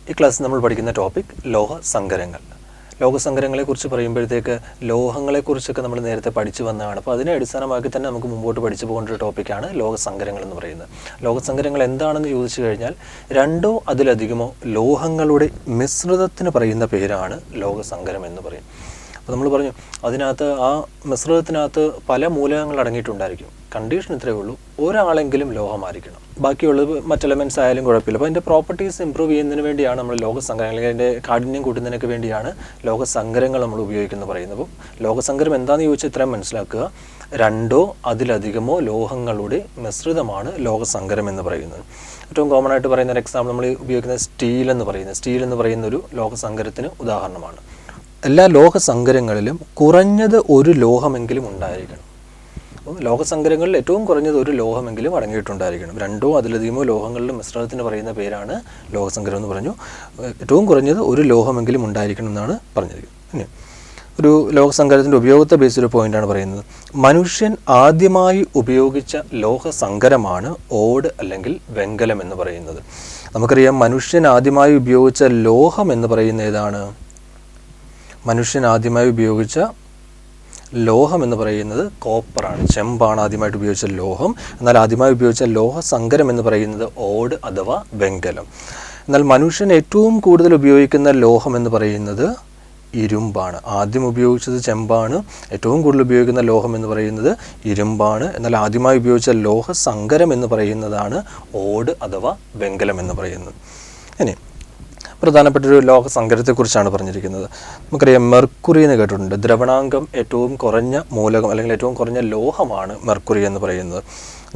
ഈ ക്ലാസ്സിൽ നമ്മൾ പഠിക്കുന്ന ടോപ്പിക് ലോഹസങ്കരങ്ങൾ. ലോഹസങ്കരങ്ങളെക്കുറിച്ച് പറയുമ്പോഴത്തേക്ക് ലോഹങ്ങളെക്കുറിച്ചൊക്കെ നമ്മൾ നേരത്തെ പഠിച്ചു വന്നതാണ്. അപ്പോൾ അതിനെ അടിസ്ഥാനമാക്കി തന്നെ നമുക്ക് മുമ്പോട്ട് പഠിച്ചു പോകേണ്ട ഒരു ടോപ്പിക്കാണ് ലോഹസങ്കരങ്ങൾ എന്ന് പറയുന്നത്. ലോഹസങ്കരങ്ങൾ എന്താണെന്ന് ചോദിച്ചു കഴിഞ്ഞാൽ രണ്ടോ അതിലധികമോ ലോഹങ്ങളുടെ മിശ്രിതത്തിന് പറയുന്ന പേരാണ് ലോഹസങ്കരം എന്ന് പറയും. അപ്പോൾ നമ്മൾ പറഞ്ഞു അതിനകത്ത് ആ മിശ്രിതത്തിനകത്ത് പല മൂലകങ്ങൾ അടങ്ങിയിട്ടുണ്ടായിരിക്കും. കണ്ടീഷൻ ഇത്രയേ ഉള്ളൂ, ഒരാളെങ്കിലും ലോഹമായിരിക്കണം, ബാക്കിയുള്ളത് മറ്റ് എലമെൻറ്റ്സ് ആയാലും കുഴപ്പമില്ല. അപ്പോൾ അതിൻ്റെ പ്രോപ്പർട്ടീസ് ഇമ്പ്രൂവ് ചെയ്യുന്നതിന് വേണ്ടിയാണ് നമ്മൾ ലോഹസങ്കരങ്ങൾ, അല്ലെങ്കിൽ അതിൻ്റെ കാഠിന്യം കൂട്ടുന്നതിനൊക്കെ വേണ്ടിയാണ് ലോഹസങ്കരങ്ങൾ നമ്മൾ ഉപയോഗിക്കുന്നത് പറയുന്നത്. അപ്പോൾ ലോഹസങ്കരം എന്താണെന്ന് ചോദിച്ചാൽ ഇത്രയും മനസ്സിലാക്കുക, രണ്ടോ അതിലധികമോ ലോഹങ്ങളുടെ മിശ്രിതമാണ് ലോഹസങ്കരം എന്ന് പറയുന്നത്. ഏറ്റവും കോമൺ ആയിട്ട് പറയുന്ന ഒരു എക്സാമ്പിൾ നമ്മൾ ഉപയോഗിക്കുന്ന സ്റ്റീൽ എന്ന് പറയുന്ന ഒരു ലോഹസങ്കരത്തിന് ഉദാഹരണമാണ്. എല്ലാ ലോഹസങ്കരങ്ങളിലും കുറഞ്ഞത് ഒരു ലോഹമെങ്കിലും ഉണ്ടായിരിക്കണം. അപ്പോൾ ലോഹസങ്കരങ്ങളിൽ ഏറ്റവും കുറഞ്ഞത് ഒരു ലോഹമെങ്കിലും അടങ്ങിയിട്ടുണ്ടായിരിക്കണം. രണ്ടോ അതിലധികമോ ലോഹങ്ങളുടെ മിശ്രിതത്തിന് പറയുന്ന പേരാണ് ലോഹസങ്കരം എന്ന് പറഞ്ഞു. ഏറ്റവും കുറഞ്ഞത് ഒരു ലോഹമെങ്കിലും ഉണ്ടായിരിക്കണം എന്നാണ് പറഞ്ഞിരിക്കുന്നത്. പിന്നെ ഒരു ലോഹസങ്കരത്തിൻ്റെ ഉപയോഗത്തെ ബേസ് ഒരു പോയിൻ്റാണ് പറയുന്നത്. മനുഷ്യൻ ആദ്യമായി ഉപയോഗിച്ച ലോഹസങ്കരമാണ് ഓട് അല്ലെങ്കിൽ വെങ്കലം എന്ന് പറയുന്നത്. നമുക്കറിയാം മനുഷ്യൻ ആദ്യമായി ഉപയോഗിച്ച ലോഹം എന്ന് പറയുന്ന ഏതാണ്? മനുഷ്യൻ ആദ്യമായി ഉപയോഗിച്ച ലോഹം എന്ന് പറയുന്നത് കോപ്പറാണ്, ചെമ്പാണ് ആദ്യമായിട്ട് ഉപയോഗിച്ച ലോഹം. എന്നാൽ ആദ്യമായി ഉപയോഗിച്ച ലോഹസങ്കരം എന്ന് പറയുന്നത് ഓട് അഥവാ വെങ്കലം. എന്നാൽ മനുഷ്യൻ ഏറ്റവും കൂടുതൽ ഉപയോഗിക്കുന്ന ലോഹം എന്ന് പറയുന്നത് ഇരുമ്പാണ്. ആദ്യം ഉപയോഗിച്ചത് ചെമ്പാണ്, ഏറ്റവും കൂടുതൽ ഉപയോഗിക്കുന്ന ലോഹം എന്ന് പറയുന്നത് ഇരുമ്പാണ്. എന്നാൽ ആദ്യമായി ഉപയോഗിച്ച ലോഹസങ്കരം എന്ന് പറയുന്നതാണ് ഓട് അഥവാ വെങ്കലം എന്ന് പറയുന്നത്. ഇനി പ്രധാനപ്പെട്ടൊരു ലോഹസങ്കരത്തെക്കുറിച്ചാണ് പറഞ്ഞിരിക്കുന്നത്. നമുക്കറിയാം മെർക്കുറി എന്ന് കേട്ടിട്ടുണ്ട്. ദ്രവണാങ്കം ഏറ്റവും കുറഞ്ഞ മൂലകം അല്ലെങ്കിൽ ഏറ്റവും കുറഞ്ഞ ലോഹമാണ് മെർക്കുറി എന്ന് പറയുന്നത്.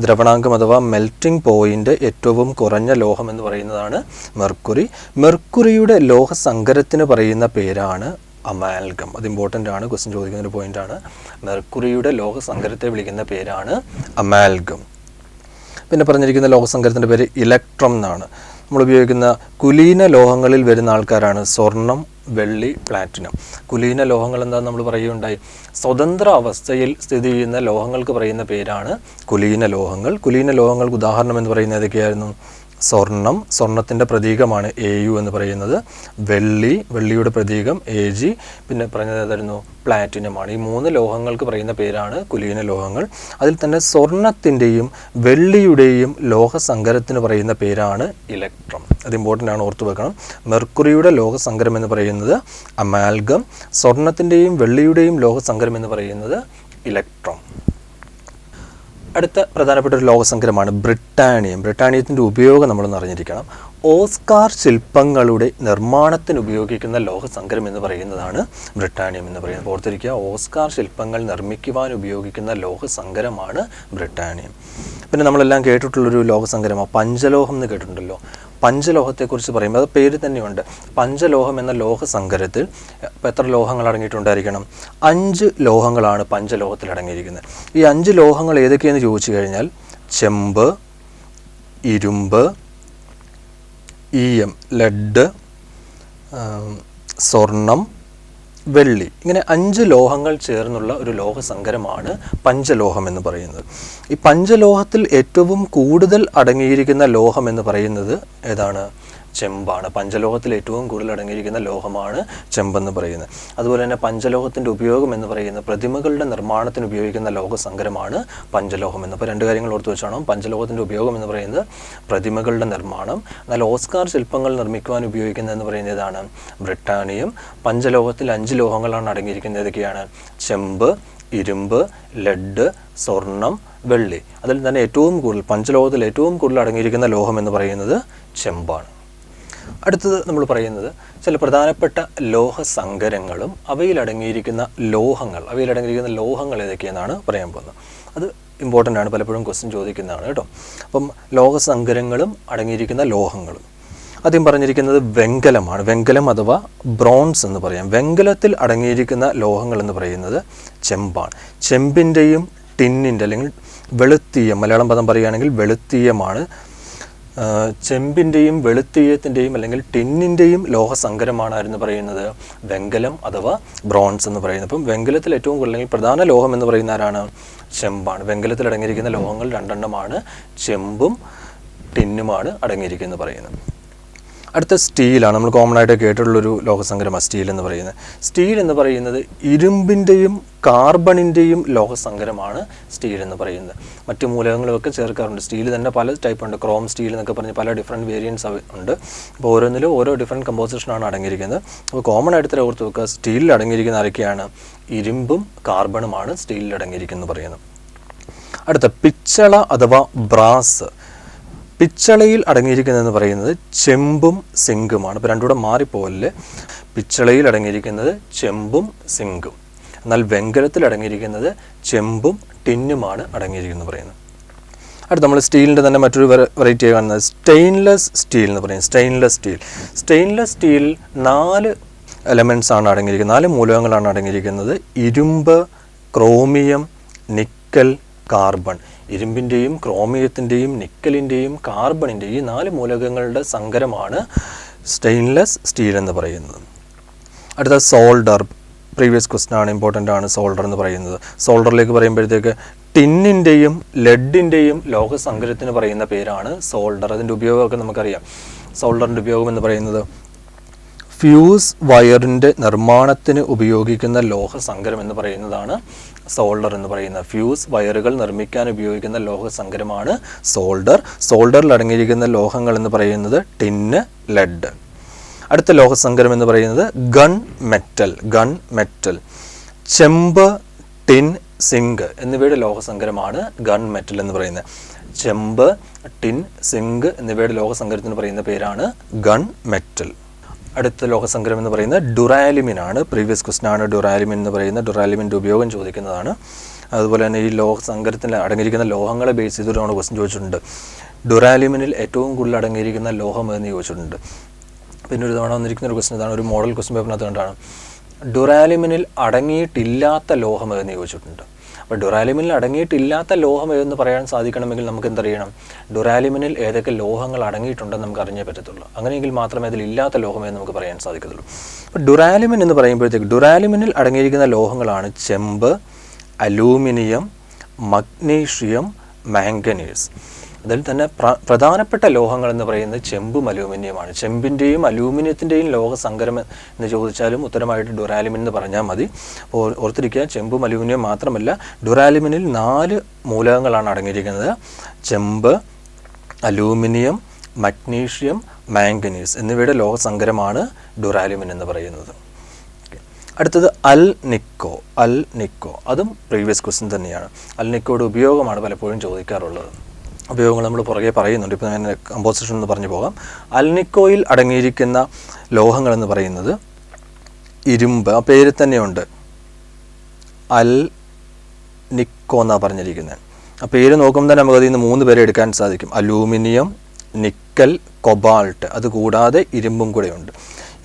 ദ്രവണാങ്കം അഥവാ മെൽറ്റിംഗ് പോയിൻ്റ് ഏറ്റവും കുറഞ്ഞ ലോഹം എന്ന് പറയുന്നതാണ് മെർക്കുറി. മെർക്കുറിയുടെ ലോഹസങ്കരത്തിന് പറയുന്ന പേരാണ് അമാൽഗം. അത് ഇമ്പോർട്ടൻ്റ് ആണ്, ക്വസ്റ്റ്യൻ ചോദിക്കുന്ന ഒരു പോയിൻ്റാണ്. മെർക്കുറിയുടെ ലോഹസങ്കരത്തെ വിളിക്കുന്ന പേരാണ് അമാൽഗം. പിന്നെ പറഞ്ഞിരിക്കുന്ന ലോഹസങ്കരത്തിൻ്റെ പേര് ഇലക്ട്രം എന്നാണ്. നമ്മൾ ഉപയോഗിക്കുന്ന കുലീന ലോഹങ്ങളിൽ വരുന്ന ആൾക്കാരാണ് സ്വർണം, വെള്ളി, പ്ലാറ്റിനം. കുലീന ലോഹങ്ങൾ എന്താണെന്ന് നമ്മൾ പറയുകയുണ്ടായി. സ്വതന്ത്ര അവസ്ഥയിൽ സ്ഥിതി ചെയ്യുന്ന ലോഹങ്ങൾക്ക് പറയുന്ന പേരാണ് കുലീന ലോഹങ്ങൾ. കുലീന ലോഹങ്ങൾക്ക് ഉദാഹരണം എന്ന് പറയുന്നത് ഏതൊക്കെയായിരുന്നു? സ്വർണം, സ്വർണത്തിൻ്റെ പ്രതീകമാണ് AU എന്ന് പറയുന്നത്. വെള്ളി, വെള്ളിയുടെ പ്രതീകം AG. പിന്നെ പറഞ്ഞത് ഏതായിരുന്നു? പ്ലാറ്റിനമാണ്. ഈ മൂന്ന് ലോഹങ്ങൾക്ക് പറയുന്ന പേരാണ് കുലീന ലോഹങ്ങൾ. അതിൽ തന്നെ സ്വർണത്തിൻ്റെയും വെള്ളിയുടെയും ലോഹസങ്കരത്തിന് പറയുന്ന പേരാണ് ഇലക്ട്രം. അത് ഇമ്പോർട്ടൻ്റ് ആണ്, ഓർത്തു വെക്കണം. മെർക്കുറിയുടെ ലോഹസങ്കരം എന്ന് പറയുന്നത് അമാൽഗം, സ്വർണത്തിൻ്റെയും വെള്ളിയുടെയും ലോഹസങ്കരം എന്ന് പറയുന്നത് ഇലക്ട്രം. അടുത്ത പ്രധാനപ്പെട്ട ഒരു ലോഹസങ്കരമാണ് ബ്രിട്ടാനിയം. ബ്രിട്ടാനിയത്തിൻ്റെ ഉപയോഗം നമ്മളൊന്ന് അറിഞ്ഞിരിക്കണം. ഓസ്കാർ ശില്പങ്ങളുടെ നിർമ്മാണത്തിന് ഉപയോഗിക്കുന്ന ലോഹസങ്കരം എന്ന് പറയുന്നതാണ് ബ്രിട്ടാനിയം എന്ന് പറയുന്നത്. ഓർത്തിരിക്കുക, ഓസ്കാർ ശില്പങ്ങൾ നിർമ്മിക്കുവാൻ ഉപയോഗിക്കുന്ന ലോഹസങ്കരമാണ് ബ്രിട്ടാനിയം. പിന്നെ നമ്മളെല്ലാം കേട്ടിട്ടുള്ളൊരു ലോഹസങ്കരമാണ് പഞ്ചലോഹം എന്ന് കേട്ടിട്ടുണ്ടല്ലോ. പഞ്ചലോഹത്തെക്കുറിച്ച് പറയുമ്പോൾ അത് പേര് തന്നെയുണ്ട്. പഞ്ചലോഹം എന്ന ലോഹസങ്കരത്തിൽ എത്ര ലോഹങ്ങൾ അടങ്ങിയിട്ടുണ്ടായിരിക്കണം? 5 ലോഹങ്ങളാണ് പഞ്ചലോഹത്തിൽ അടങ്ങിയിരിക്കുന്നത്. ഈ 5 ലോഹങ്ങൾ ഏതൊക്കെയെന്ന് ചോദിച്ചു കഴിഞ്ഞാൽ ചെമ്പ്, ഇരുമ്പ്, ഈയം ലെഡ്, സ്വർണം, വെള്ളി, ഇങ്ങനെ 5 ലോഹങ്ങൾ ചേർന്നുള്ള ഒരു ലോഹസങ്കരമാണ് പഞ്ചലോഹം എന്ന് പറയുന്നത്. ഈ പഞ്ചലോഹത്തിൽ ഏറ്റവും കൂടുതൽ അടങ്ങിയിരിക്കുന്ന ലോഹം എന്ന് പറയുന്നത് ഏതാണ്? ചെമ്പാണ്. പഞ്ചലോഹത്തിൽ ഏറ്റവും കൂടുതൽ അടങ്ങിയിരിക്കുന്ന ലോഹമാണ് ചെമ്പെന്ന് പറയുന്നത്. അതുപോലെ തന്നെ പഞ്ചലോഹത്തിൻ്റെ ഉപയോഗം എന്ന് പറയുന്നത് പ്രതിമകളുടെ നിർമ്മാണത്തിന് ഉപയോഗിക്കുന്ന ലോഹസങ്കരമാണ് പഞ്ചലോഹം എന്ന്. അപ്പോൾ 2 കാര്യങ്ങൾ ഓർത്ത് വെച്ചാണ്. പഞ്ചലോഹത്തിൻ്റെ ഉപയോഗം എന്ന് പറയുന്നത് പ്രതിമകളുടെ നിർമ്മാണം. എന്നാൽ ഓസ്കാർ ശില്പങ്ങൾ നിർമ്മിക്കുവാൻ ഉപയോഗിക്കുന്നതെന്ന് പറയുന്നത് ഏതാണ്? ബ്രിട്ടാനിയം. പഞ്ചലോഹത്തിൽ 5 ലോഹങ്ങളാണ് അടങ്ങിയിരിക്കുന്നത്. ഏതൊക്കെയാണ്? ചെമ്പ്, ഇരുമ്പ്, ലെഡ്, സ്വർണം, വെള്ളി. അതിൽ തന്നെ ഏറ്റവും കൂടുതൽ പഞ്ചലോഹത്തിൽ ഏറ്റവും കൂടുതൽ അടങ്ങിയിരിക്കുന്ന ലോഹം എന്ന് പറയുന്നത് ചെമ്പാണ്. അടുത്തത് നമ്മൾ പറയുന്നത് ചില പ്രധാനപ്പെട്ട ലോഹസങ്കരങ്ങളും അവയിലടങ്ങിയിരിക്കുന്ന ലോഹങ്ങൾ ഏതൊക്കെയെന്നാണ് പറയാൻ പോകുന്നത്. അത് ഇമ്പോർട്ടൻ്റ് ആണ്, പലപ്പോഴും ക്വസ്റ്റ്യൻ ചോദിക്കുന്നതാണ് കേട്ടോ. അപ്പം ലോഹസങ്കരങ്ങളും അടങ്ങിയിരിക്കുന്ന ലോഹങ്ങളും ആദ്യം പറഞ്ഞിരിക്കുന്നത് വെങ്കലമാണ്. വെങ്കലം അഥവാ ബ്രോൺസ് എന്ന് പറയാം. വെങ്കലത്തിൽ അടങ്ങിയിരിക്കുന്ന ലോഹങ്ങൾ എന്ന് പറയുന്നത് ചെമ്പാണ്. ചെമ്പിൻ്റെയും ടിന്നിൻ്റെ അല്ലെങ്കിൽ വെളുത്തീയം, മലയാളം പദം പറയുകയാണെങ്കിൽ വെളുത്തീയമാണ്. ചെമ്പിൻ്റെയും വെളുത്തീയത്തിൻ്റെയും അല്ലെങ്കിൽ ടിന്നിൻ്റെയും ലോഹസങ്കരമാണ് ആരെന്ന് പറയുന്നത്? വെങ്കലം അഥവാ ബ്രോൺസ് എന്ന് പറയുന്നത്. അപ്പം വെങ്കലത്തിൽ ഏറ്റവും കൂടുതൽ അല്ലെങ്കിൽ പ്രധാന ലോഹം എന്ന് പറയുന്ന ആരാണ്? ചെമ്പാണ്. വെങ്കലത്തിൽ അടങ്ങിയിരിക്കുന്ന ലോഹങ്ങൾ 2 എണ്ണമാണ്. ചെമ്പും ടിന്നുമാണ് അടങ്ങിയിരിക്കുന്നത് പറയുന്നത്. അടുത്ത സ്റ്റീലാണ്. നമ്മൾ കോമൺ ആയിട്ട് കേട്ടിട്ടുള്ളൊരു ലോഹസങ്കരമാണ് സ്റ്റീൽ എന്ന് പറയുന്നത്. സ്റ്റീൽ എന്ന് പറയുന്നത് ഇരുമ്പിൻ്റെയും കാർബണിൻ്റെയും ലോഹസങ്കരമാണ് സ്റ്റീൽ എന്ന് പറയുന്നത്. മറ്റു മൂലകങ്ങളൊക്കെ ചേർക്കാറുണ്ട്. സ്റ്റീൽ തന്നെ പല ടൈപ്പ് ഉണ്ട്. ക്രോം സ്റ്റീൽ എന്നൊക്കെ പറഞ്ഞ് പല ഡിഫറെൻറ്റ് വേരിയൻസ് ഉണ്ട്. അപ്പോൾ ഓരോന്നിലും ഓരോ ഡിഫറെൻറ്റ് കമ്പോസിഷനാണ് അടങ്ങിയിരിക്കുന്നത്. അപ്പോൾ കോമൺ ആയിട്ട് തന്നെ ഓർത്ത് വെക്കുക, സ്റ്റീലിൽ അടങ്ങിയിരിക്കുന്ന ആരൊക്കെയാണ്? ഇരുമ്പും കാർബണുമാണ് സ്റ്റീലിൽ അടങ്ങിയിരിക്കുന്നത് പറയുന്നത്. അടുത്ത പിച്ചള അഥവാ ബ്രാസ്. പിച്ചളയിൽ അടങ്ങിയിരിക്കുന്നതെന്ന് പറയുന്നത് ചെമ്പും സിങ്കുമാണ്. ഇപ്പോൾ രണ്ടുകൂടെ മാറിപ്പോകല്ലേ. പിച്ചളയിൽ അടങ്ങിയിരിക്കുന്നത് ചെമ്പും സിങ്കും, എന്നാൽ വെങ്കലത്തിൽ അടങ്ങിയിരിക്കുന്നത് ചെമ്പും ടിന്നുമാണ് അടങ്ങിയിരിക്കുന്നത് പറയുന്നത്. അടുത്ത് നമ്മൾ സ്റ്റീലിൻ്റെ തന്നെ മറ്റൊരു വെറൈറ്റി കാണുന്നത് സ്റ്റെയിൻലെസ് സ്റ്റീൽ എന്ന് പറയും. സ്റ്റെയിൻലെസ് സ്റ്റീൽ 4 എലമെൻറ്റ്സ് ആണ് അടങ്ങിയിരിക്കുന്നത്, 4 മൂലകങ്ങളാണ് അടങ്ങിയിരിക്കുന്നത്. ഇരുമ്പ്, ക്രോമിയം, നിക്കൽ, കാർബൺ. ഇരുമ്പിൻ്റെയും ക്രോമിയത്തിൻ്റെയും നിക്കലിൻ്റെയും കാർബണിൻ്റെയും ഈ 4 മൂലകങ്ങളുടെ സങ്കരമാണ് സ്റ്റെയിൻലെസ് സ്റ്റീൽ എന്ന് പറയുന്നത്. അടുത്ത സോൾഡർ. പ്രീവിയസ് ക്വസ്റ്റൻ ആണ്, ഇമ്പോർട്ടൻ്റ് ആണ് സോൾഡർ എന്ന് പറയുന്നത്. സോൾഡറിലേക്ക് പറയുമ്പോഴത്തേക്ക് ടിന്നിൻ്റെയും ലെഡിൻ്റെയും ലോഹസങ്കരത്തിന് പറയുന്ന പേരാണ് സോൾഡർ. അതിൻ്റെ ഉപയോഗമൊക്കെ നമുക്കറിയാം. സോൾഡറിൻ്റെ ഉപയോഗം എന്ന് പറയുന്നത് ഫ്യൂസ് വയറിൻ്റെ നിർമ്മാണത്തിന് ഉപയോഗിക്കുന്ന ലോഹസങ്കരം എന്ന് പറയുന്നതാണ് സോൾഡർ എന്ന് പറയുന്നത്. ഫ്യൂസ് വയറുകൾ നിർമ്മിക്കാൻ ഉപയോഗിക്കുന്ന ലോഹസങ്കരമാണ് സോൾഡർ. സോൾഡറിൽ അടങ്ങിയിരിക്കുന്ന ലോഹങ്ങൾ എന്ന് പറയുന്നത് ടിന്ന്, ലെഡ്. അടുത്ത ലോഹസങ്കരം എന്ന് പറയുന്നത് ഗൺ മെറ്റൽ. ചെമ്പ്, ടിൻ, സിങ്ക് എന്നിവയുടെ ലോഹസങ്കരമാണ് ഗൺ മെറ്റൽ എന്ന് പറയുന്നത്. ചെമ്പ്, ടിൻ, സിങ്ക് എന്നിവയുടെ ലോഹസങ്കരത്തിന് പറയുന്ന പേരാണ് ഗൺ മെറ്റൽ. അടുത്ത ലോഹസങ്കരം എന്ന് പറയുന്നത് ഡുറാലിമിൻ ആണ്. പ്രീവിയസ് ക്വസ്റ്റൻ ആണ് ഡുറാലിമിൻ എന്ന് പറയുന്നത്. ഡുറാലിമിൻ്റെ ഉപയോഗം ചോദിക്കുന്നതാണ്. അതുപോലെ തന്നെ ഈ ലോഹസങ്കരത്തിൽ അടങ്ങിയിരിക്കുന്ന ലോഹങ്ങളെ ബേസ് ചെയ്തിട്ടാണ് ക്വസ്റ്റൻ ചോദിച്ചിട്ടുണ്ട്. ഡുറാലിമിനിൽ ഏറ്റവും കൂടുതൽ അടങ്ങിയിരിക്കുന്ന ലോഹം എന്ന് ചോദിച്ചിട്ടുണ്ട്. പിന്നെ ഒരു തവണ വന്നിരിക്കുന്ന ഒരു ക്വസ്റ്റൻ ഇതാണ്, ഒരു മോഡൽ ക്വസ്റ്റൻ പേപ്പറിനകത്ത് കണ്ടാണ് ഡുറാലിമിനിൽ അടങ്ങിയിട്ടില്ലാത്ത ലോഹം എന്ന് ചോദിച്ചിട്ടുണ്ട്. അപ്പോൾ ഡുറാലിമിനിൽ അടങ്ങിയിട്ടില്ലാത്ത ലോഹം ഏതെന്ന് പറയാൻ സാധിക്കണമെങ്കിൽ നമുക്ക് എന്തറിയണം? ഡുറാലിമിനിൽ ഏതൊക്കെ ലോഹങ്ങൾ അടങ്ങിയിട്ടുണ്ടെന്ന് നമുക്ക് അറിഞ്ഞേ പറ്റത്തുള്ളൂ. അങ്ങനെയെങ്കിൽ മാത്രമേ അതിലില്ലാത്ത ലോഹമെന്ന് നമുക്ക് പറയാൻ സാധിക്കത്തുള്ളൂ. അപ്പോൾ ഡുറാലിമിൻ എന്ന് പറയുമ്പോഴത്തേക്ക് ഡുറാലിമിനിൽ അടങ്ങിയിരിക്കുന്ന ലോഹങ്ങളാണ് ചെമ്പ്, അലൂമിനിയം, മഗ്നീഷ്യം, മാംഗനീസ്. അതിൽ തന്നെ പ്രധാനപ്പെട്ട ലോഹങ്ങൾ എന്ന് പറയുന്നത് ചെമ്പും അലൂമിനിയമാണ്. ചെമ്പിൻ്റെയും അലൂമിനിയത്തിൻ്റെയും ലോഹസങ്കരം എന്ന് ചോദിച്ചാലും ഉത്തരമായിട്ട് ഡുറാലിമിൻ എന്ന് പറഞ്ഞാൽ മതി. അപ്പോൾ ഓർത്തിരിക്കുക, ചെമ്പും അലൂമിനിയം മാത്രമല്ല, ഡുറാലിമിനിൽ 4 മൂലകങ്ങളാണ് അടങ്ങിയിരിക്കുന്നത്. ചെമ്പ്, അലൂമിനിയം, മഗ്നീഷ്യം, മാംഗനീസ് എന്നിവയുടെ ലോഹസങ്കരമാണ് ഡുറാലിമിൻ എന്ന് പറയുന്നത്. അടുത്തത് അൽ നിക്കോ. അതും പ്രീവിയസ് ക്വസ്റ്റ്യൻ തന്നെയാണ്. അൽ നിക്കോയുടെ ഉപയോഗമാണ് പലപ്പോഴും ചോദിക്കാറുള്ളത്. ഉപയോഗങ്ങൾ നമ്മൾ പുറകെ പറയുന്നുണ്ട്. ഇപ്പോൾ ഞാൻ കമ്പോസിഷൻ എന്ന് പറഞ്ഞു പോകാം. അൽനിക്കോയിൽ അടങ്ങിയിരിക്കുന്ന ലോഹങ്ങൾ എന്ന് പറയുന്നത് ഇരുമ്പ്, ആ പേര് തന്നെയുണ്ട്, അൽ നിക്കോ എന്നാണ് പറഞ്ഞിരിക്കുന്നത്. ആ പേര് നോക്കുമ്പോൾ തന്നെ നമുക്ക് അതിൽ നിന്ന് 3 പേരെ എടുക്കാൻ സാധിക്കും. Aluminium, nickel, cobalt. അതുകൂടാതെ ഇരുമ്പും കൂടെയുണ്ട്.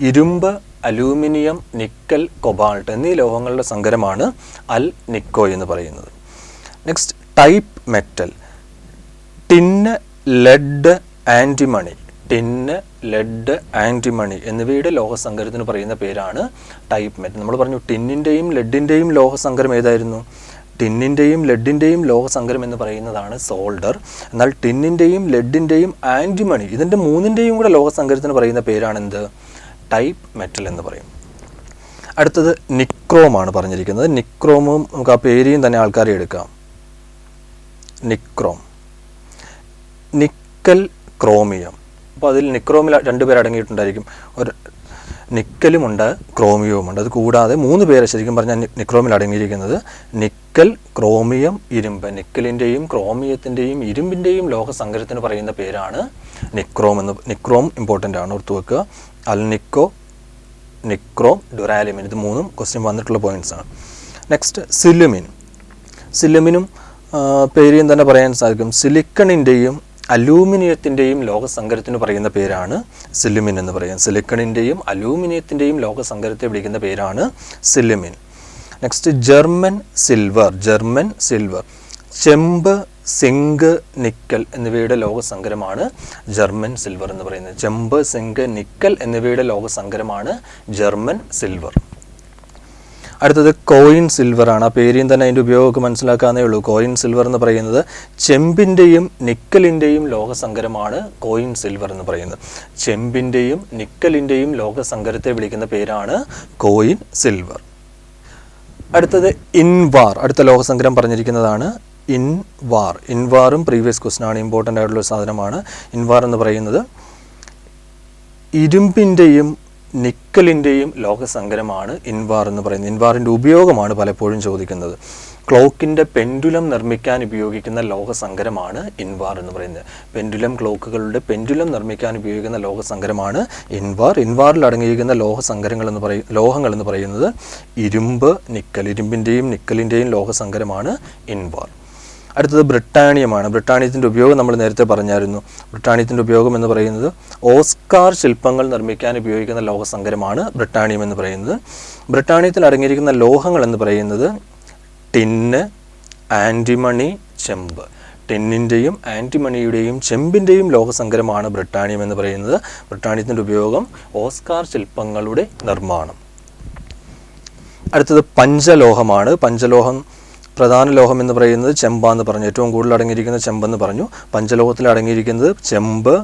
ഇരുമ്പ്, അലൂമിനിയം, നിക്കൽ, കൊബാൾട്ട് എന്നീ ലോഹങ്ങളുടെ സങ്കരമാണ് അൽ നിക്കോ എന്ന് പറയുന്നത്. Next type metal. Tin, lead, antimony. എന്നിവയുടെ ലോഹസങ്കരത്തിന് പറയുന്ന പേരാണ് ടൈപ്പ് മെറ്റൽ. നമ്മൾ പറഞ്ഞു ടിന്നിൻ്റെയും ലെഡിൻ്റെയും ലോഹസങ്കരം ഏതായിരുന്നു? ടിന്നിൻ്റെയും ലെഡിൻ്റെയും ലോഹസങ്കരം എന്ന് പറയുന്നതാണ് സോൾഡർ. എന്നാൽ ടിന്നിൻ്റെയും ലെഡിൻ്റെയും ആൻറ്റിമണി ഇതിൻ്റെ 3ൻ്റെയും കൂടെ ലോഹസങ്കരത്തിന് പറയുന്ന പേരാണ് എന്ത്? ടൈപ്പ് മെറ്റൽ എന്ന് പറയും. അടുത്തത് നിക്രോമാണ് പറഞ്ഞിരിക്കുന്നത്. നിക്രോമും നമുക്ക് ആ പേരെയും തന്നെ ആൾക്കാരെ എടുക്കാം. Nickel, chromium. അപ്പോൾ അതിൽ നിക്രോമിൽ 2 പേർ അടങ്ങിയിട്ടുണ്ടായിരിക്കും. ഒരു നിക്കലുമുണ്ട്, ക്രോമിയവുമുണ്ട്. അത് കൂടാതെ 3 പേര് ശരിക്കും പറഞ്ഞാൽ നിക്രോമിൽ അടങ്ങിയിരിക്കുന്നത് നിക്കൽ, ക്രോമിയം, ഇരുമ്പ്. നിക്കലിൻ്റെയും ക്രോമിയത്തിൻ്റെയും ഇരുമ്പിൻ്റെയും ലോഹസങ്കരത്തിന് പറയുന്ന പേരാണ് നിക്രോം ഇമ്പോർട്ടൻ്റ് ആണ്, ഓർത്തു വെക്കുക. അൽ നിക്കോ, നിക്രോം, ഡുറാലിമിൻ, ഇത് 3ഉം ക്വസ്റ്റ്യൻ വന്നിട്ടുള്ള പോയിന്റ്സ് ആണ്. നെക്സ്റ്റ് സിലിമിനും പേരിയും തന്നെ പറയാൻ സാധിക്കും. സിലിക്കണിൻ്റെയും അലൂമിനിയത്തിൻ്റെയും ലോഹസങ്കരത്തിന് പറയുന്ന പേരാണ് സിലിമിൻ എന്ന് പറയും. സിലിക്കണിൻ്റെയും അലൂമിനിയത്തിൻ്റെയും ലോഹസങ്കരത്തെ വിളിക്കുന്ന പേരാണ് സിലിമിൻ. Next German silver. ചെമ്പ്, സിങ്ക്, നിക്കൽ എന്നിവയുടെ ലോഹസങ്കരമാണ് ജർമ്മൻ സിൽവർ എന്ന് പറയുന്നത്. ചെമ്പ്, സിങ്ക്, നിക്കൽ എന്നിവയുടെ ലോഹസങ്കരമാണ് ജർമ്മൻ സിൽവർ. അടുത്തത് കോയിൻ സിൽവർ ആണ്. ആ പേരിൽ തന്നെ അതിൻ്റെ ഉപയോഗമൊക്കെ മനസ്സിലാക്കാനേ ഉള്ളൂ. കോയിൻ സിൽവർ എന്ന് പറയുന്നത് ചെമ്പിൻ്റെയും നിക്കലിൻ്റെയും ലോഹസങ്കരമാണ് കോയിൻ സിൽവർ എന്ന് പറയുന്നത്. ചെമ്പിൻ്റെയും നിക്കലിൻ്റെയും ലോഹസങ്കരത്തെ വിളിക്കുന്ന പേരാണ് കോയിൻ സിൽവർ. അടുത്തത് ഇൻവാർ. അടുത്ത ലോഹസങ്കരം പറഞ്ഞിരിക്കുന്നതാണ് ഇൻവാർ. ഇൻവാറും പ്രീവിയസ് ക്വസ്റ്റൻ ആണ്, ഇമ്പോർട്ടൻ്റ് ആയിട്ടുള്ള ഒരു സാധനമാണ്. ഇൻവാർ എന്ന് പറയുന്നത് ഇരുമ്പിൻ്റെയും നിക്കലിൻ്റെയും ലോഹസങ്കരമാണ് ഇൻവാർ എന്ന് പറയുന്നത്. ഇൻവാറിൻ്റെ ഉപയോഗമാണ് പലപ്പോഴും ചോദിക്കുന്നത്. ക്ലോക്കിൻ്റെ പെൻഡുലം നിർമ്മിക്കാൻ ഉപയോഗിക്കുന്ന ലോഹസങ്കരമാണ് ഇൻവാർ എന്ന് പറയുന്നത്. പെൻഡുലം ക്ലോക്കുകളുടെ പെൻഡുലം നിർമ്മിക്കാൻ ഉപയോഗിക്കുന്ന ലോഹസങ്കരമാണ് ഇൻവാർ. ഇൻവാറിൽ അടങ്ങിയിരിക്കുന്ന ലോഹങ്ങൾ എന്ന് പറയുന്നത് ഇരുമ്പ്, നിക്കൽ. ഇരുമ്പിൻ്റെയും നിക്കലിൻ്റെയും ലോഹസങ്കരമാണ് ഇൻവാർ. അടുത്തത് ബ്രിട്ടാനിയമാണ്. ബ്രിട്ടാനിയത്തിൻ്റെ ഉപയോഗം നമ്മൾ നേരത്തെ പറഞ്ഞായിരുന്നു. ബ്രിട്ടാനിയത്തിൻ്റെ ഉപയോഗം എന്ന് പറയുന്നത് ഓസ്കാർ ശില്പങ്ങൾ നിർമ്മിക്കാൻ ഉപയോഗിക്കുന്ന ലോഹസങ്കരമാണ് ബ്രിട്ടാനിയം എന്ന് പറയുന്നത്. ബ്രിട്ടാനിയത്തിൽ അടങ്ങിയിരിക്കുന്ന ലോഹങ്ങൾ എന്ന് പറയുന്നത് ടിന്ന്, ആൻറ്റിമണി, ചെമ്പ്. ടിന്നിൻ്റെയും ആൻറ്റിമണിയുടെയും ചെമ്പിൻ്റെയും ലോഹസങ്കരമാണ് ബ്രിട്ടാനിയം എന്ന് പറയുന്നത്. ബ്രിട്ടാനിയത്തിൻ്റെ ഉപയോഗം ഓസ്കാർ ശില്പങ്ങളുടെ നിർമ്മാണം. അടുത്തത് പഞ്ചലോഹമാണ്. പഞ്ചലോഹം പ്രധാന ലോഹം എന്ന് പറയുന്നത് ചെമ്പാന്ന് പറഞ്ഞു. ഏറ്റവും കൂടുതൽ അടങ്ങിയിരിക്കുന്നത് ചെമ്പെന്ന് പറഞ്ഞു. പഞ്ചലോഹത്തിൽ അടങ്ങിയിരിക്കുന്നത് ചെമ്പ്,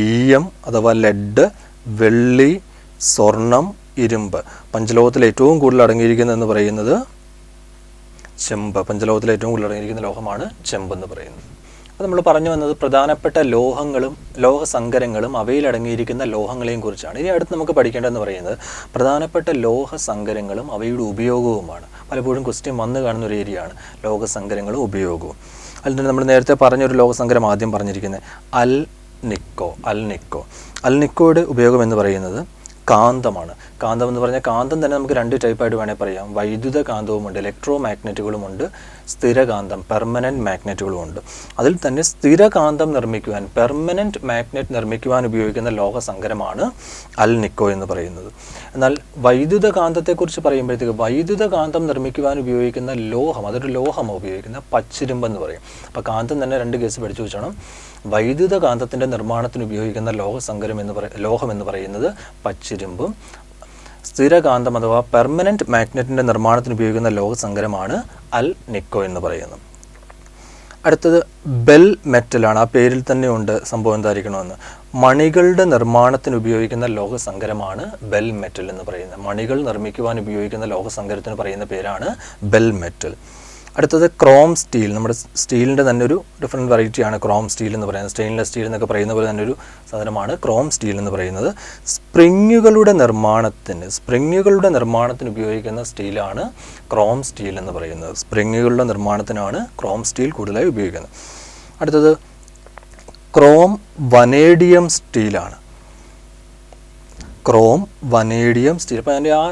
ഈയം അഥവാ ലെഡ്, വെള്ളി, സ്വർണം, ഇരുമ്പ്. പഞ്ചലോഹത്തിൽ ഏറ്റവും കൂടുതൽ അടങ്ങിയിരിക്കുന്നതെന്ന് പറയുന്നത് ചെമ്പ്. പഞ്ചലോഹത്തിൽ ഏറ്റവും കൂടുതൽ അടങ്ങിയിരിക്കുന്ന ലോഹമാണ് ചെമ്പെന്ന് പറയുന്നത്. അപ്പോൾ നമ്മൾ പറഞ്ഞു വന്നത് പ്രധാനപ്പെട്ട ലോഹങ്ങളും ലോഹസങ്കരങ്ങളും അവയിൽ അടങ്ങിയിരിക്കുന്ന ലോഹങ്ങളെയും കുറിച്ചാണ്. ഇനി അടുത്ത് നമുക്ക് പഠിക്കേണ്ടതെന്ന് പറയുന്നത് പ്രധാനപ്പെട്ട ലോഹസങ്കരങ്ങളും അവയുടെ ഉപയോഗവുമാണ്. പലപ്പോഴും ക്വസ്റ്റ്യൻ വന്നു കാണുന്ന ഒരു ഏരിയയാണ് ലോഹസങ്കരങ്ങളും ഉപയോഗവും. അതിൽ തന്നെ നമ്മൾ നേരത്തെ പറഞ്ഞൊരു ലോഹസങ്കരം ആദ്യം പറഞ്ഞിരിക്കുന്നത് അൽ നിക്കോയുടെ ഉപയോഗം എന്ന് പറയുന്നത് കാന്തമാണ്. കാന്തം എന്ന് പറഞ്ഞാൽ കാന്തം തന്നെ നമുക്ക് രണ്ട് ടൈപ്പായിട്ട് വേണേൽ പറയാം. വൈദ്യുത കാന്തവുമുണ്ട്, ഇലക്ട്രോ മാഗ്നറ്റുകളുമുണ്ട്, സ്ഥിരകാന്തം പെർമനൻറ്റ് മാഗ്നറ്റുകളുമുണ്ട്. അതിൽ തന്നെ സ്ഥിരകാന്തം നിർമ്മിക്കുവാൻ, പെർമനൻറ്റ് മാഗ്നറ്റ് നിർമ്മിക്കുവാൻ ഉപയോഗിക്കുന്ന ലോഹസങ്കരമാണ് അൽ നിക്കോ എന്ന് പറയുന്നത്. എന്നാൽ വൈദ്യുത കാന്തത്തെക്കുറിച്ച് പറയുമ്പോഴത്തേക്ക് വൈദ്യുത കാന്തം നിർമ്മിക്കുവാൻ ഉപയോഗിക്കുന്ന ലോഹം, അതൊരു ലോഹമാണ് ഉപയോഗിക്കുന്ന പച്ചിരുമ്പ് എന്ന് പറയും. അപ്പോൾ കാന്തം തന്നെ രണ്ട് കേസ് പഠിച്ചു വെച്ചോണം. വൈദ്യുത കാന്തത്തിൻ്റെ നിർമ്മാണത്തിന് ഉപയോഗിക്കുന്ന ലോഹം എന്ന് പറയുന്നത് പച്ചിരുമ്പും, സ്ഥിരകാന്തം അഥവാ പെർമനൻറ്റ് മാഗ്നറ്റിൻ്റെ നിർമ്മാണത്തിന് ഉപയോഗിക്കുന്ന ലോഹസങ്കരമാണ് അൽ നിക്കോ എന്ന് പറയുന്നത്. അടുത്തത് ബെൽ മെറ്റലാണ്. ആ പേരിൽ തന്നെ ഉണ്ട് സംഭവം എന്തായിരിക്കണമെന്ന്. മണികളുടെ നിർമ്മാണത്തിന് ഉപയോഗിക്കുന്ന ലോഹസങ്കരമാണ് ബെൽ മെറ്റൽ എന്ന് പറയുന്നത്. മണികൾ നിർമ്മിക്കുവാൻ ഉപയോഗിക്കുന്ന ലോഹസങ്കരത്തിന് പറയുന്ന പേരാണ് ബെൽ മെറ്റൽ. അടുത്തത് ക്രോം സ്റ്റീൽ. നമ്മുടെ സ്റ്റീലിൻ്റെ തന്നെ ഒരു ഡിഫറെൻറ്റ് വെറൈറ്റിയാണ് ക്രോം സ്റ്റീൽ എന്ന് പറയുന്നത്. സ്റ്റെയിൻലെസ് സ്റ്റീൽ എന്നൊക്കെ പറയുന്ന പോലെ തന്നെ ഒരു സാധനമാണ് ക്രോം സ്റ്റീൽ എന്ന് പറയുന്നത്. സ്പ്രിങ്ങുകളുടെ നിർമ്മാണത്തിന് ഉപയോഗിക്കുന്ന സ്റ്റീലാണ് ക്രോം സ്റ്റീൽ എന്ന് പറയുന്നത്. സ്പ്രിങ്ങുകളുടെ നിർമ്മാണത്തിനാണ് ക്രോം സ്റ്റീൽ കൂടുതലായി ഉപയോഗിക്കുന്നത്. അടുത്തത് ക്രോം വനേഡിയം സ്റ്റീലാണ്. Chrome vanadium steel. അപ്പോൾ അതിൻ്റെ ആ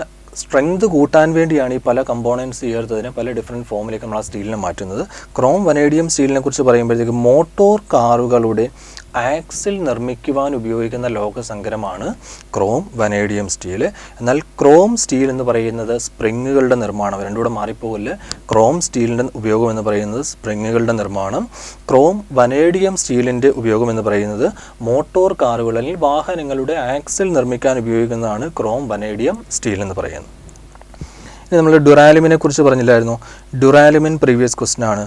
സ്ട്രെങ്ത് കൂട്ടാൻ വേണ്ടിയാണ് ഈ പല കമ്പോണൻസ് ചേർത്തതിനെ പല ഡിഫറെൻറ്റ് ഫോമിലേക്ക് നമ്മൾ ആ സ്റ്റീലിനെ മാറ്റുന്നത്. ക്രോം വനേഡിയം സ്റ്റീലിനെ കുറിച്ച് പറയുമ്പോഴത്തേക്ക് മോട്ടോർ കാറുകളുടെ ആക്സിൽ നിർമ്മിക്കുവാൻ ഉപയോഗിക്കുന്ന ലോഹസങ്കരമാണ് ക്രോം വനേഡിയം സ്റ്റീൽ. എന്നാൽ ക്രോം സ്റ്റീൽ എന്ന് പറയുന്നത് സ്പ്രിങ്ങുകളുടെ നിർമ്മാണം, രണ്ടും കൂടെ മാറിപ്പോകില്ല. ക്രോം സ്റ്റീലിൻ്റെ ഉപയോഗം എന്ന് പറയുന്നത് സ്പ്രിങ്ങുകളുടെ നിർമ്മാണം, ക്രോം വനേഡിയം സ്റ്റീലിൻ്റെ ഉപയോഗം എന്ന് പറയുന്നത് മോട്ടോർ കാറുകൾ അല്ലെങ്കിൽ വാഹനങ്ങളുടെ ആക്സിൽ നിർമ്മിക്കാൻ ഉപയോഗിക്കുന്നതാണ് ക്രോം വനേഡിയം സ്റ്റീൽ എന്ന് പറയുന്നത്. ഇനി നമ്മൾ ഡുറാലുമിനെ കുറിച്ച് പറഞ്ഞില്ലായിരുന്നു. ഡുറാലുമിൻ പ്രീവിയസ് ക്വസ്റ്റൻ ആണ്.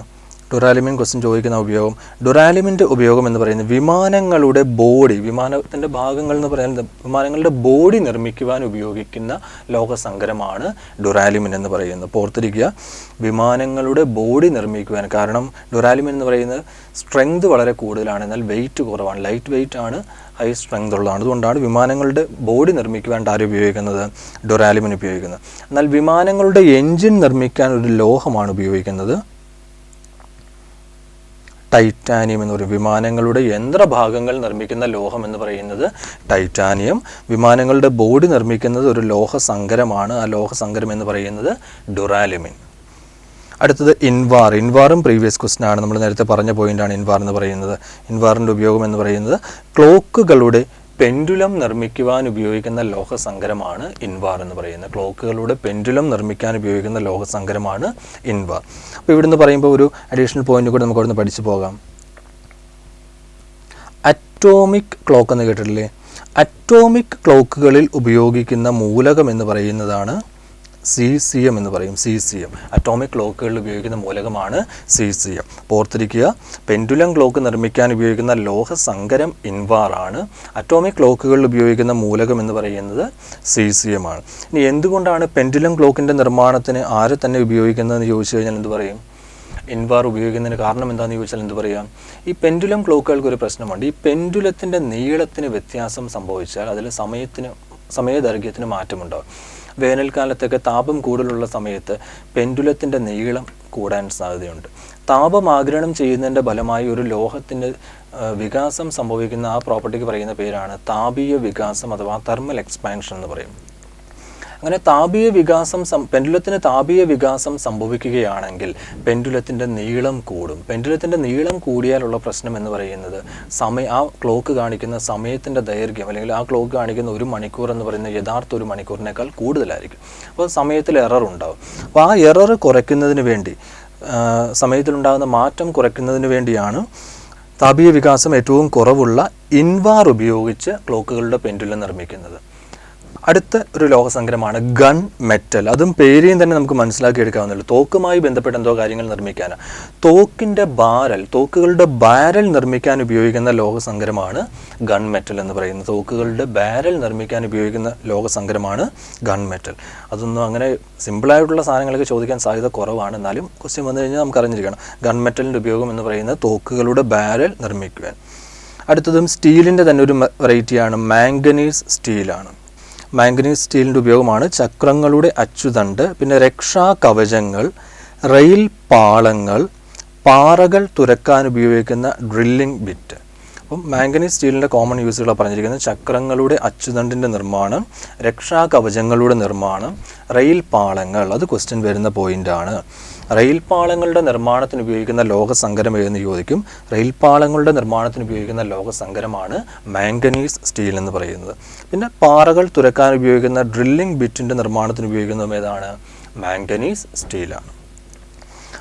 ഡുറാലുമിൻ ക്വസ്റ്റൻ ചോദിക്കുന്ന ഉപയോഗം. ഡുറാലുമിൻ്റെ ഉപയോഗം എന്ന് പറയുന്നത് വിമാനങ്ങളുടെ ബോഡി, വിമാനത്തിൻ്റെ ഭാഗങ്ങൾ എന്ന് പറയുന്നത് വിമാനങ്ങളുടെ ബോഡി നിർമ്മിക്കുവാൻ ഉപയോഗിക്കുന്ന ലോഹസങ്കരമാണ് ഡുറാലുമിൻ എന്ന് പറയുന്നത്. ഓർത്തിരിക്കുക, വിമാനങ്ങളുടെ ബോഡി നിർമ്മിക്കുവാൻ. കാരണം ഡുറാലുമിൻ എന്ന് പറയുന്നത് സ്ട്രെങ്ത് വളരെ കൂടുതലാണ്, എന്നാൽ വെയിറ്റ് കുറവാണ്. ലൈറ്റ് വെയിറ്റ് ആണ്, ഹൈ സ്ട്രെങ്ത് ഉള്ളതാണ്. അതുകൊണ്ടാണ് വിമാനങ്ങളുടെ ബോഡി നിർമ്മിക്കുവാൻ ആരും ഉപയോഗിക്കുന്നത്, ഡുറാലുമിൻ ഉപയോഗിക്കുന്നത്. എന്നാൽ വിമാനങ്ങളുടെ എൻജിൻ നിർമ്മിക്കാൻ ഒരു ലോഹമാണ് ഉപയോഗിക്കുന്നത്, ടൈറ്റാനിയം എന്ന് പറയും. വിമാനങ്ങളുടെ യന്ത്രഭാഗങ്ങൾ നിർമ്മിക്കുന്ന ലോഹം എന്ന് പറയുന്നത് ടൈറ്റാനിയം. വിമാനങ്ങളുടെ ബോഡി നിർമ്മിക്കുന്നത് ഒരു ലോഹസങ്കരമാണ്. ആ ലോഹസങ്കരം എന്ന് പറയുന്നത് ഡുറാലുമിൻ. അടുത്തത് ഇൻവാർ. ഇൻവാറും പ്രീവിയസ് ക്വസ്റ്റൻ ആണ്. നമ്മൾ നേരത്തെ പറഞ്ഞ പോയിന്റാണ് ഇൻവാർ എന്ന് പറയുന്നത്. ഇൻവാറിൻ്റെ ഉപയോഗം എന്ന് പറയുന്നത് ക്ലോക്കുകളുടെ പെൻഡുലം നിർമ്മിക്കുവാൻ ഉപയോഗിക്കുന്ന ലോഹസങ്കരമാണ് ഇൻവാർ എന്ന് പറയുന്നത്. ക്ലോക്കുകളുടെ പെൻഡുലം നിർമ്മിക്കാൻ ഉപയോഗിക്കുന്ന ലോഹസങ്കരമാണ് ഇൻവാർ. അപ്പോൾ ഇവിടുന്ന് പറയുമ്പോൾ ഒരു അഡീഷണൽ പോയിന്റ് കൂടെ നമുക്ക് അവിടുന്ന് പഠിച്ചു പോകാം. അറ്റോമിക് ക്ലോക്ക് എന്ന് കേട്ടിട്ടില്ലേ? അറ്റോമിക് ക്ലോക്കുകളിൽ ഉപയോഗിക്കുന്ന മൂലകം എന്ന് പറയുന്നതാണ് സീസിയം എന്ന് പറയും. സീസിയം അറ്റോമിക് ക്ലോക്കുകളിൽ ഉപയോഗിക്കുന്ന മൂലകമാണ് സീസിയം. ഓർത്തിരിക്കുക, പെൻഡുലം ക്ലോക്ക് നിർമ്മിക്കാൻ ഉപയോഗിക്കുന്ന ലോഹസങ്കരം ഇൻവാർ ആണ്. അറ്റോമിക് ക്ലോക്കുകളിൽ ഉപയോഗിക്കുന്ന മൂലകം എന്ന് പറയുന്നത് സീസിയമാണ്. ഇനി എന്തുകൊണ്ടാണ് പെൻഡുലം ക്ലോക്കിൻ്റെ നിർമ്മാണത്തിന് ആരെ തന്നെ ഉപയോഗിക്കുന്നതെന്ന് ചോദിച്ചു കഴിഞ്ഞാൽ എന്ത് പറയും? ഇൻവാർ ഉപയോഗിക്കുന്നതിന് കാരണം എന്താണെന്ന് ചോദിച്ചാൽ എന്ത് പറയാം? ഈ പെൻഡുലം ക്ലോക്കുകൾക്ക് ഒരു പ്രശ്നമുണ്ട്. ഈ പെൻഡുലത്തിൻ്റെ നീളത്തിന് വ്യത്യാസം സംഭവിച്ചാൽ അതിൽ സമയദൈർഘ്യത്തിന് മാറ്റമുണ്ടാകും. വേനൽക്കാലത്തൊക്കെ താപം കൂടുതലുള്ള സമയത്ത് പെൻഡുലത്തിൻ്റെ നീളം കൂടാൻ സാധ്യതയുണ്ട്. താപം ആഗിരണം ചെയ്യുന്നതിൻ്റെ ഫലമായി ഒരു ലോഹത്തിൻ്റെ വികാസം സംഭവിക്കുന്ന ആ പ്രോപ്പർട്ടിക്ക് പറയുന്ന പേരാണ് താപീയ വികാസം അഥവാ തെർമൽ എക്സ്പാൻഷൻ എന്ന് പറയും. അങ്ങനെ പെൻഡുലത്തിന് താപീയ വികാസം സംഭവിക്കുകയാണെങ്കിൽ പെൻഡുലത്തിൻ്റെ നീളം കൂടും. പെൻഡുലത്തിൻ്റെ നീളം കൂടിയാലുള്ള പ്രശ്നം എന്ന് പറയുന്നത് ആ ക്ലോക്ക് കാണിക്കുന്ന സമയത്തിൻ്റെ ദൈർഘ്യം അല്ലെങ്കിൽ ആ ക്ലോക്ക് കാണിക്കുന്ന 1 മണിക്കൂർ എന്ന് പറയുന്നത് യഥാർത്ഥ 1 മണിക്കൂറിനേക്കാൾ കൂടുതലായിരിക്കും. അപ്പോൾ സമയത്തിൽ എറർ ഉണ്ടാവും. അപ്പോൾ ആ എറർ കുറയ്ക്കുന്നതിന് വേണ്ടി, സമയത്തിലുണ്ടാകുന്ന മാറ്റം കുറയ്ക്കുന്നതിന് വേണ്ടിയാണ് താപീയ വികാസം ഏറ്റവും കുറവുള്ള ഇൻവാർ ഉപയോഗിച്ച് ക്ലോക്കുകളുടെ പെൻഡുലം നിർമ്മിക്കുന്നത്. അടുത്ത ഒരു ലോഹസങ്കരമാണ് ഗൺ മെറ്റൽ. അതും പേരെയും തന്നെ നമുക്ക് മനസ്സിലാക്കി എടുക്കാവുന്നല്ലോ. തോക്കുമായി ബന്ധപ്പെട്ട എന്തോ കാര്യങ്ങൾ നിർമ്മിക്കാനാണ്. തോക്കുകളുടെ ബാരൽ നിർമ്മിക്കാൻ ഉപയോഗിക്കുന്ന ലോഹസങ്കരമാണ് ഗൺ മെറ്റൽ എന്ന് പറയുന്നത്. തോക്കുകളുടെ ബാരൽ നിർമ്മിക്കാൻ ഉപയോഗിക്കുന്ന ലോഹസങ്കരമാണ് ഗൺ മെറ്റൽ. അതൊന്നും അങ്ങനെ സിമ്പിളായിട്ടുള്ള സാധനങ്ങളൊക്കെ ചോദിക്കാൻ സാധ്യത കുറവാണ്. എന്നാലും ക്വസ്റ്റ്യൻ വന്നു കഴിഞ്ഞാൽ നമുക്ക് അറിഞ്ഞിരിക്കണം ഗൺ മെറ്റലിൻ്റെ ഉപയോഗം എന്ന് പറയുന്നത് തോക്കുകളുടെ ബാരൽ നിർമ്മിക്കുവാൻ. അടുത്തതും സ്റ്റീലിൻ്റെ തന്നെ ഒരു വെറൈറ്റിയാണ് മാംഗനീസ് സ്റ്റീലാണ്. മാംഗനീസ് സ്റ്റീലിൻ്റെ ഉപയോഗമാണ് ചക്രങ്ങളുടെ അച്ചുതണ്ട്, പിന്നെ രക്ഷാ കവചങ്ങൾ, റെയിൽ പാളങ്ങൾ, പാറകൾ തുരക്കാൻ ഉപയോഗിക്കുന്ന ഡ്രില്ലിംഗ് ബിറ്റ്. അപ്പം മാംഗനീസ് സ്റ്റീലിൻ്റെ കോമൺ യൂസുകളാണ് പറഞ്ഞിരിക്കുന്നത്. ചക്രങ്ങളുടെ അച്ചുതണ്ടിൻ്റെ നിർമ്മാണം, രക്ഷാ കവചങ്ങളുടെ നിർമ്മാണം, റെയിൽ പാളങ്ങൾ. അത് ക്വസ്റ്റ്യൻ വരുന്ന പോയിൻ്റാണ്. റെയിൽ പാളങ്ങളുടെ നിർമ്മാണത്തിന് ഉപയോഗിക്കുന്ന ലോഹസങ്കരം ഏതെന്ന് ചോദിക്കും. റെയിൽ പാളങ്ങളുടെ നിർമ്മാണത്തിന് ഉപയോഗിക്കുന്ന ലോഹസങ്കരമാണ് മാംഗനീസ് സ്റ്റീൽ എന്ന് പറയുന്നത്. പിന്നെ പാറകൾ തുരക്കാൻ ഉപയോഗിക്കുന്ന ഡ്രില്ലിംഗ് ബിറ്റിൻ്റെ നിർമ്മാണത്തിന് ഉപയോഗിക്കുന്നതും ഏതാണ്? മാംഗനീസ് സ്റ്റീലാണ്.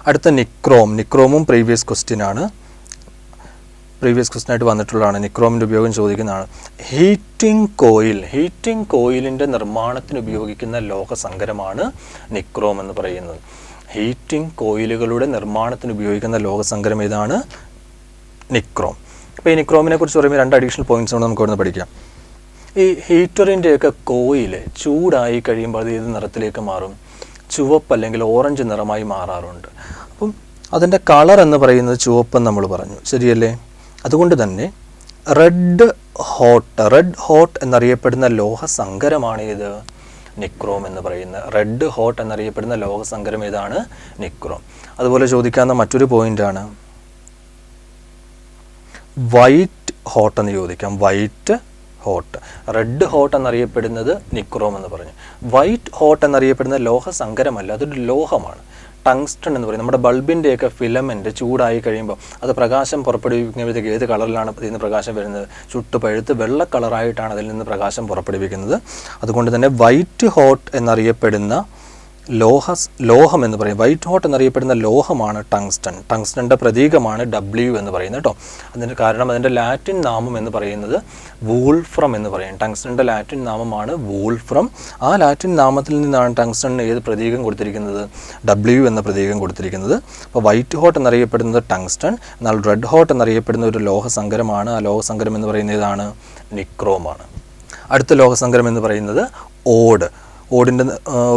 അടുത്ത നിക്രോമും പ്രീവിയസ് ക്വസ്റ്റ്യനായിട്ട് വന്നിട്ടുള്ളതാണ്. നിക്രോമിൻ്റെ ഉപയോഗം ചോദിക്കുന്നതാണ്. ഹീറ്റിംഗ് കോയിലിൻ്റെ നിർമ്മാണത്തിന് ഉപയോഗിക്കുന്ന ലോഹസങ്കരമാണ് നിക്രോം എന്ന് പറയുന്നത്. ഹീറ്റിംഗ് കോയിലുകളുടെ നിർമ്മാണത്തിന് ഉപയോഗിക്കുന്ന ലോഹസങ്കരം ഏതാണ്? നിക്രോം. അപ്പോൾ ഈ നിക്രോമിനെ കുറിച്ച് പറയുമ്പോൾ 2 അഡീഷണൽ പോയിന്റ്സ് കൊണ്ട് നമുക്ക് ഇവിടുന്ന് പഠിക്കാം. ഈ ഹീറ്ററിൻ്റെയൊക്കെ കോയിൽ ചൂടായി കഴിയുമ്പോൾ അത് ഏത് നിറത്തിലേക്ക് മാറും? ചുവപ്പ് അല്ലെങ്കിൽ ഓറഞ്ച് നിറമായി മാറാറുണ്ട്. അപ്പം അതിൻ്റെ കളർ എന്ന് പറയുന്നത് ചുവപ്പെന്ന് നമ്മൾ പറഞ്ഞു, ശരിയല്ലേ? അതുകൊണ്ട് തന്നെ റെഡ് ഹോട്ട് എന്നറിയപ്പെടുന്ന ലോഹസങ്കരമാണ് ഇത് നിക്രോം എന്ന് പറയുന്ന. റെഡ് ഹോട്ട് എന്നറിയപ്പെടുന്ന ലോഹസങ്കരം ഏതാണ്? നിക്രോം. അതുപോലെ ചോദിക്കാവുന്ന മറ്റൊരു പോയിന്റാണ് വൈറ്റ് ഹോട്ട് എന്ന് ചോദിക്കാം. വൈറ്റ് ഹോട്ട്, റെഡ് ഹോട്ട് എന്നറിയപ്പെടുന്നത് നിക്രോം എന്ന് പറഞ്ഞു. വൈറ്റ് ഹോട്ട് എന്നറിയപ്പെടുന്ന ലോഹസങ്കരമല്ല, അതൊരു ലോഹമാണ്. ടങ്സ്റ്റൺ എന്ന് പറയും. നമ്മുടെ ബൾബിൻ്റെയൊക്കെ ഫിലമെൻറ്റ് ചൂടായി കഴിയുമ്പോൾ അത് പ്രകാശം പുറപ്പെടുവിക്കുമ്പോഴത്തേക്ക് ഏത് കളറിലാണ് ഇതിൽ നിന്ന് പ്രകാശം വരുന്നത്? ചുട്ട് പഴുത്ത് വെള്ള കളറായിട്ടാണ് അതിൽ നിന്ന് പ്രകാശം പുറപ്പെടുവിക്കുന്നത്. അതുകൊണ്ട് തന്നെ വൈറ്റ് ഹോട്ട് എന്നറിയപ്പെടുന്ന ലോഹം എന്ന് പറയും. വൈറ്റ് ഹോട്ട് എന്നറിയപ്പെടുന്ന ലോഹമാണ് ടങ്സ്റ്റൺ. ടങ്സ്റ്റൻ്റെ പ്രതീകമാണ് W എന്ന് പറയുന്നത് കേട്ടോ. അതിൻ്റെ കാരണം അതിൻ്റെ ലാറ്റിൻ നാമം എന്ന് പറയുന്നത് വൂൾഫ്രം എന്ന് പറയും. ടങ്സ്റ്റൻ്റെ ലാറ്റിൻ നാമമാണ് വൂൾഫ്രം. ആ ലാറ്റിൻ നാമത്തിൽ നിന്നാണ് ടങ്സ്റ്റണിന് ഏത് പ്രതീകം കൊടുത്തിരിക്കുന്നത്? W എന്ന പ്രതീകം കൊടുത്തിരിക്കുന്നത്. അപ്പോൾ വൈറ്റ് ഹോട്ട് എന്നറിയപ്പെടുന്നത് ടങ്സ്റ്റൺ, എന്നാൽ റെഡ് ഹോട്ട് എന്നറിയപ്പെടുന്ന ഒരു ലോഹസങ്കരമാണ്. ആ ലോഹസങ്കരം എന്ന് പറയുന്നത് ഏതാണ്? നിക്രോമാണ്. അടുത്ത ലോഹസങ്കരം എന്ന് പറയുന്നത് ഓടിൻ്റെ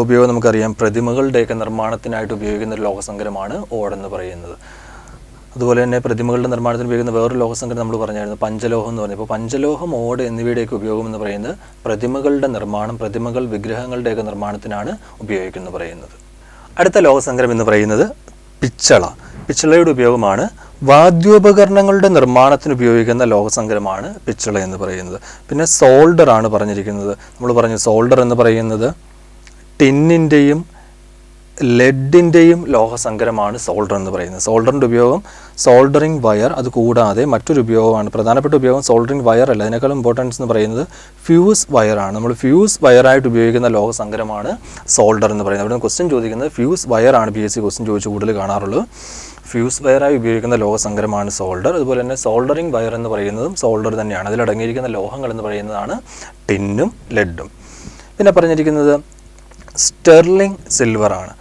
ഉപയോഗം നമുക്കറിയാം. പ്രതിമകളുടെയൊക്കെ നിർമ്മാണത്തിനായിട്ട് ഉപയോഗിക്കുന്ന ഒരു ലോഹസങ്കരമാണ് ഓടെന്ന് പറയുന്നത്. അതുപോലെ തന്നെ പ്രതിമകളുടെ നിർമ്മാണത്തിന് ഉപയോഗിക്കുന്ന വേറൊരു ലോഹസങ്കരം നമ്മൾ പറഞ്ഞായിരുന്നു, പഞ്ചലോഹം എന്ന് പറഞ്ഞു. അപ്പോൾ പഞ്ചലോഹം, ഓട് എന്നിവയുടെയൊക്കെ ഉപയോഗം എന്ന് പറയുന്നത് പ്രതിമകളുടെ നിർമ്മാണം, വിഗ്രഹങ്ങളുടെയൊക്കെ നിർമ്മാണത്തിനാണ് ഉപയോഗിക്കുന്നത് പറയുന്നത്. അടുത്ത ലോഹസങ്കരം എന്ന് പറയുന്നത് പിച്ചളയുടെ ഉപയോഗമാണ്. വാദ്യോപകരണങ്ങളുടെ നിർമ്മാണത്തിന് ഉപയോഗിക്കുന്ന ലോഹസങ്കരമാണ് പിച്ചള എന്ന് പറയുന്നത്. പിന്നെ സോൾഡർ ആണ് പറഞ്ഞിരിക്കുന്നത്. നമ്മൾ പറഞ്ഞു സോൾഡർ എന്ന് പറയുന്നത് ടിന്നിൻ്റെയും ലെഡിൻ്റെയും ലോഹസങ്കരമാണ് സോൾഡർ എന്ന് പറയുന്നത്. സോൾഡറിൻ്റെ ഉപയോഗം സോൾഡറിങ് വയർ, അതുകൂടാതെ മറ്റൊരു ഉപയോഗമാണ്, പ്രധാനപ്പെട്ട ഉപയോഗം സോൾഡറിങ് വയർ അല്ല, അതിനേക്കാളും ഇമ്പോർട്ടൻസ് എന്ന് പറയുന്നത് ഫ്യൂസ് വയറാണ്. നമ്മൾ ഫ്യൂസ് വയറായിട്ട് ഉപയോഗിക്കുന്ന ലോഹസങ്കരമാണ് സോൾഡർ എന്ന് പറയുന്നത്. അവിടെ ക്വസ്റ്റ്യൻ ചോദിക്കുന്നത് ഫ്യൂസ് വയറാണ്. PSC ക്വസ്റ്റ്യൻ ചോദിച്ച് കൂടുതൽ കാണാറുള്ളത്. ഫ്യൂസ് വയറായി ഉപയോഗിക്കുന്ന ലോഹസങ്കരമാണ് സോൾഡർ. അതുപോലെ തന്നെ സോൾഡറിങ് വയർ എന്ന് പറയുന്നതും സോൾഡർ തന്നെയാണ്. അതിലടങ്ങിയിരിക്കുന്ന ലോഹങ്ങൾ എന്ന് പറയുന്നതാണ് ടിന്നും ലെഡും. പിന്നെ പറഞ്ഞിരിക്കുന്നത് സ്റ്റെർലിംഗ് സിൽവറാണ്.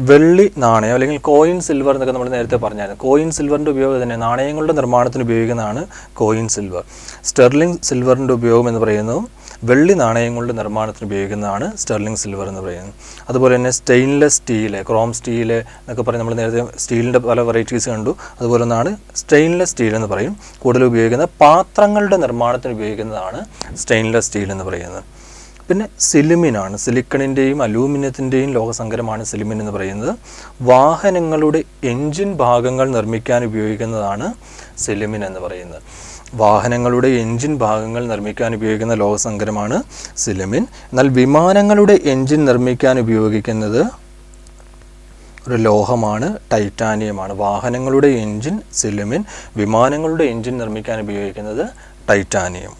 വെള്ളി നാണയം അല്ലെങ്കിൽ കോയിൻ സിൽവർ എന്നൊക്കെ നമ്മൾ നേരത്തെ പറഞ്ഞായിരുന്നു. കോയിൻ സിൽവറിൻ്റെ ഉപയോഗം തന്നെ നാണയങ്ങളുടെ നിർമ്മാണത്തിന് ഉപയോഗിക്കുന്നതാണ് കോയിൻ സിൽവർ. സ്റ്റെർലിംഗ് സിൽവറിൻ്റെ ഉപയോഗം എന്ന് പറയുന്നതും വെള്ളി നാണയങ്ങളുടെ നിർമ്മാണത്തിന് ഉപയോഗിക്കുന്നതാണ് സ്റ്റെർലിംഗ് സിൽവർ എന്ന് പറയുന്നത്. അതുപോലെ തന്നെ സ്റ്റെയിൻലെസ് സ്റ്റീൽ, ക്രോം സ്റ്റീൽ എന്നൊക്കെ പറയും. നമ്മൾ നേരത്തെ സ്റ്റീലിൻ്റെ പല വെറൈറ്റീസ് കണ്ടു. അതുപോലെ ഒന്നാണ് സ്റ്റെയിൻലെസ് സ്റ്റീൽ എന്ന് പറയും. കൂടുതൽ ഉപയോഗിക്കുന്ന പാത്രങ്ങളുടെ നിർമ്മാണത്തിന് ഉപയോഗിക്കുന്നതാണ് സ്റ്റെയിൻലെസ് സ്റ്റീൽ എന്ന് പറയുന്നത്. പിന്നെ സിലിമിനാണ്. സിലിക്കണിൻ്റെയും അലൂമിനിയത്തിൻ്റെയും ലോഹസങ്കരമാണ് സിലിമിൻ എന്ന് പറയുന്നത്. വാഹനങ്ങളുടെ എൻജിൻ ഭാഗങ്ങൾ നിർമ്മിക്കാൻ ഉപയോഗിക്കുന്നതാണ് സിലിമിൻ എന്ന് പറയുന്നത്. വാഹനങ്ങളുടെ എൻജിൻ ഭാഗങ്ങൾ നിർമ്മിക്കാൻ ഉപയോഗിക്കുന്ന ലോഹസങ്കരമാണ് സിലിമിൻ. എന്നാൽ വിമാനങ്ങളുടെ എൻജിൻ നിർമ്മിക്കാൻ ഉപയോഗിക്കുന്നത് ഒരു ലോഹമാണ്, ടൈറ്റാനിയമാണ്. വാഹനങ്ങളുടെ എൻജിൻ സിലിമിൻ, വിമാനങ്ങളുടെ എൻജിൻ നിർമ്മിക്കാൻ ഉപയോഗിക്കുന്നത് ടൈറ്റാനിയം.